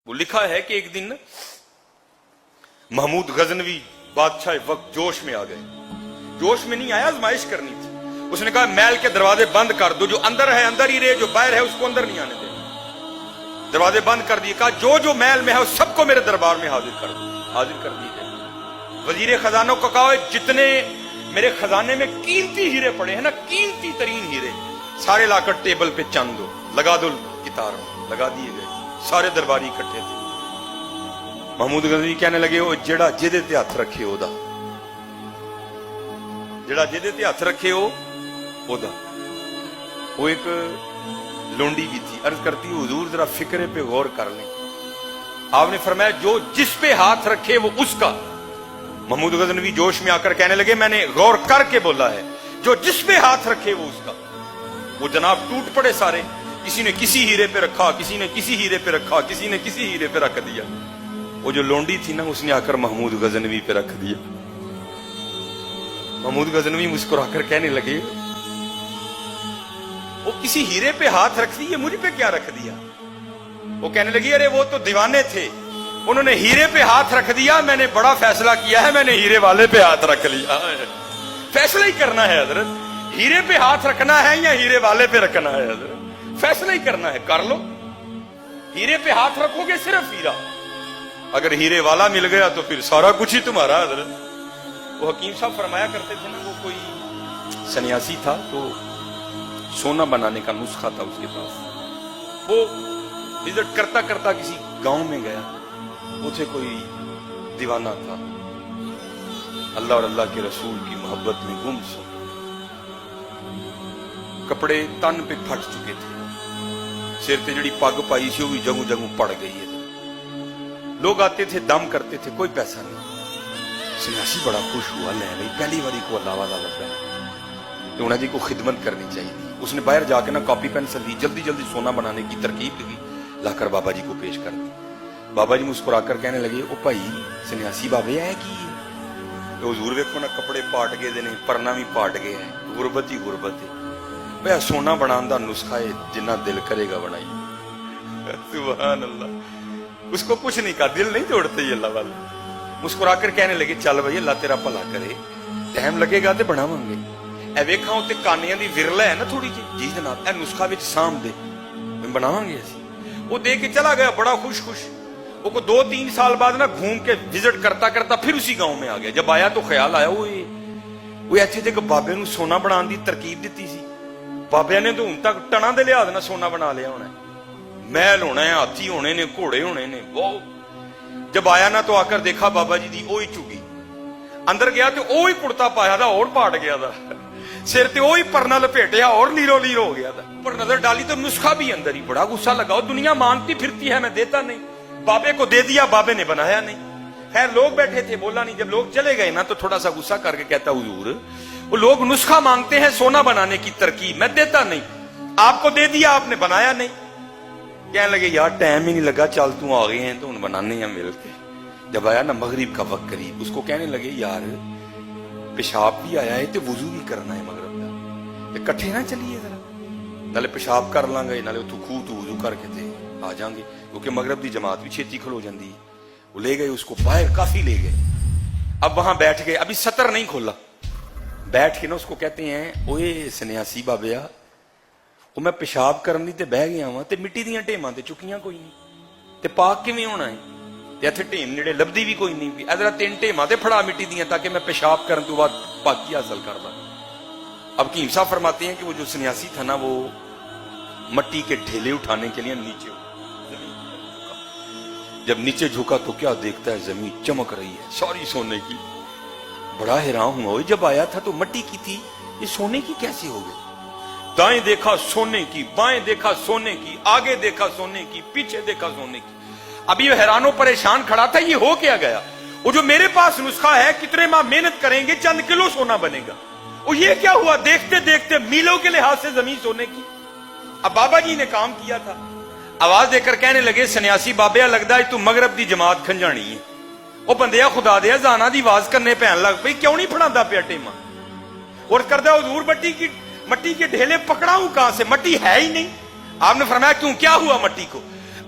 وہ لکھا ہے کہ ایک دن محمود غزنوی بادشاہ وقت جوش میں آ گئے. جوش میں نہیں آیا، آزمائش کرنی تھی. اس نے کہا محل کے دروازے بند کر دو، جو اندر ہے اندر ہی رہے، جو باہر ہے اس کو اندر نہیں آنے دے. دروازے بند کر دیے. کہا جو محل میں ہے اس سب کو میرے دربار میں حاضر کر دو. حاضر کر دیے گئے. وزیر خزانوں کو کہا جتنے میرے خزانے میں قیمتی ہیرے پڑے ہیں نا، قیمتی ترین ہیرے، سارے لا کر ٹیبل پہ چند دو، لگا دو کتار میں. لگا دیے گئے. سارے درباری اکٹھے تھے. محمود غزنوی کہنے لگے وہ جڑا جہدے تے ہاتھ رکھے او دا، جڑا جہدے تے ہاتھ رکھے او دا. وہ ایک لونڈی بھی تھی. عرض کرتی حضور ذرا فکرے پہ غور کر لیں. آپ نے فرمایا جو جس پہ ہاتھ رکھے وہ اس کا. محمود غزنوی جوش میں آ کر کہنے لگے میں نے غور کر کے بولا ہے، جو جس پہ ہاتھ رکھے وہ اس کا. وہ جناب ٹوٹ پڑے سارے. کسی نے کسی ہیرے پہ رکھا، کسی نے کسی ہیرے پہ رکھا، کسی نے کسی ہیرے پہ رکھ دیا. وہ جو لونڈی تھی نا اس نے آ کر محمود غزنوی پہ رکھ دیا. محمود غزنوی مسکرا کر کہنے لگے وہ کسی ہیرے پہ ہاتھ رکھ دی، مجھ پہ کیا رکھ دیا؟ وہ کہنے لگی ارے وہ تو دیوانے تھے، انہوں نے ہیرے پہ ہاتھ رکھ دیا، میں نے بڑا فیصلہ کیا ہے، میں نے ہیرے والے پہ ہاتھ رکھ لیا. فیصلہ ہی کرنا ہے حضرت، ہیرے پہ ہاتھ رکھنا ہے یا ہیرے والے پہ رکھنا ہے حضرت. فیصلہ ہی کرنا ہے، کر لو. ہیرے پہ ہاتھ رکھو گے صرف ہیرا، اگر ہیرے والا مل گیا تو پھر سارا کچھ ہی تمہارا حضرت. وہ حکیم صاحب فرمایا کرتے تھے نا، وہ کوئی سنیاسی تھا تو سونا بنانے کا نسخہ تھا اس کے پاس. وہ وزٹ کرتا کرتا کسی گاؤں میں گیا. اسے کوئی دیوانہ تھا، اللہ اور اللہ کے رسول کی محبت میں گم سو. کپڑے تن پہ پھٹ چکے تھے، سر تے جڑی پگ پائی سی وہ بھی جگوں جگوں پڑ گئی ہے. لوگ آتے تھے دم کرتے تھے، کوئی پیسہ نہیں. سیاسی بڑا خوش ہوا، لے بھائی پہلی باری کو اللہ والا لگا ہے تو انہیں جی کو خدمت کرنی چاہیے. اس نے باہر جا کے نا کاپی پینسل لی، جلدی جلدی سونا بنانے کی ترکیب لگی، لا کر بابا جی کو پیش کر دی. بابا جی مسکرا کر کہنے لگے او بھائی سنیاسی بابے ہے کی حضور ویکھو نا کپڑے پاٹ گئے دے نے، پرنا بھی پاٹ گئے ہیں، غربت ہی غربت ہے. بھیا سونا بنان دا نسخہ ہے، جنہ دل کرے گا بنائی. سبحان اللہ. اس کو کچھ نہیں کہا، دل نہیں توڑتے یہ اللہ والے. مسکرا کر کہنے لگے چل بھائی اللہ تیرا بھلا کرے، ٹائم لگے گا تے بناواں گے. اے ویکھاں اوتے کانیاں دی ورلا ہے نا تھوڑی جی جناب، اے نسخہ وچ سام دے بناواں گے اسی. وہ دے کے چلا گیا بڑا خوش خوش. وہ کو 2-3 سال بعد نا گھوم کے وزٹ کرتا کرتا پھر اسی گاؤں میں آ گیا. جب آیا تو خیال آیا وہ ایتھے تے کہ بابے نو سونا بنان دی ترکیب دتی سی. بابے نے تو ہن تک ٹنا دے لحاظ نہ سونا بنا لیا ہونا ہے، محل ہونا ہے، ہاتھی ہونے نے، گھوڑے ہونے نے. وہ جب آیا نا تو آ کر دیکھا بابا جی دی وہی چگی. اندر گیا تو وہی کرتا پایا تھا اور پاٹ گیا تھا، سر تے وہی پرنا لپیٹیا اور لیرو لیر ہو گیا تھا. پر نظر ڈالی تو نسخہ بھی اندر ہی. بڑا غصہ لگا، دنیا مانگتی پھرتی ہے میں دیتا نہیں. بابے کو دے دیا، بابے نے بنایا نہیں. خیر لوگ بیٹھے تھے، بولا نہیں. جب لوگ چلے گئے نا تو تھوڑا سا غصہ کر کے کہتا حضور وہ لوگ نسخہ مانگتے ہیں سونا بنانے کی ترکیب، میں دیتا نہیں. آپ کو دے دیا، آپ نے بنایا نہیں. کہنے لگے یار ٹائم ہی نہیں لگا، چل تو آ گئے ہیں تو ان بنانے ہیں مل کے. جب آیا نا مغرب کا وقت قریب، اس کو کہنے لگے یار پیشاب بھی آیا ہے تو وضو بھی کرنا ہے مغرب کا، کٹھے نہ چلیے ذرا، نالے پیشاب کر لیں گے نالے اتو خوہ تو وضو کر کے تے آ جائیں گے، کیونکہ مغرب دی جماعت بھی چھیتی کھلو جاندی. وہ لے گئے اس کو باہر، کافی لے گئے. اب وہاں بیٹھ گئے، ابھی سطر نہیں کھولا. بیٹھ کے نا اس کو کہتے ہیں اوے سنیاسی بابیا وہ میں پیشاب کرنی تے بہ گیا ہوں تے مٹی دیاں ٹیماں تے چکیاں کوئی نہیں تے پاک کیویں ہونا ہے تے ایتھے ٹیم نیڑے لبدی بھی کوئی نہیں. ادھر 3 ٹیماں تے پھڑا مٹی دیاں تاکہ میں پیشاب کرن تو بعد پاکی حاصل کر لوں. اب حکیم صاحب فرماتے ہیں کہ وہ جو سنیاسی تھا نا وہ مٹی کے ڈھیلے اٹھانے کے لیے نیچے جب نیچے جھکا تو کیا دیکھتا ہے زمین چمک رہی ہے ساری سونے کی. بڑا حیران ہوا، جب آیا تھا تو مٹی کی تھی، یہ سونے کی کیسے ہو گئی؟ دائیں دیکھا سونے کی، بائیں دیکھا سونے کی، آگے دیکھا سونے کی، پیچھے دیکھا سونے کی. ابھی وہ حیران و پریشان کھڑا تھا، یہ ہو کیا گیا؟ وہ جو میرے پاس نسخہ ہے کتنے ماہ محنت کریں گے چند کلو سونا بنے گا، وہ یہ کیا ہوا؟ دیکھتے دیکھتے میلوں کے لحاظ سے زمین سونے کی. اب بابا جی نے کام کیا تھا. آواز دے کر کہنے لگے سنیاسی بابیا لگدا ہے تو مغرب دی جماعت کھنجانی ہے. وہ بندیا خدا دیا زانا دی آواز کرنے پہن لگ پئی، کیوں نہیں پڑھاتا پیا ٹیما؟ اور کردہ حضور مٹی کے ڈھیلے پکڑا ہوں کہاں سے؟ مٹی ہے ہی نہیں. آپ نے فرمایا کیوں، کیا ہوا مٹی کو؟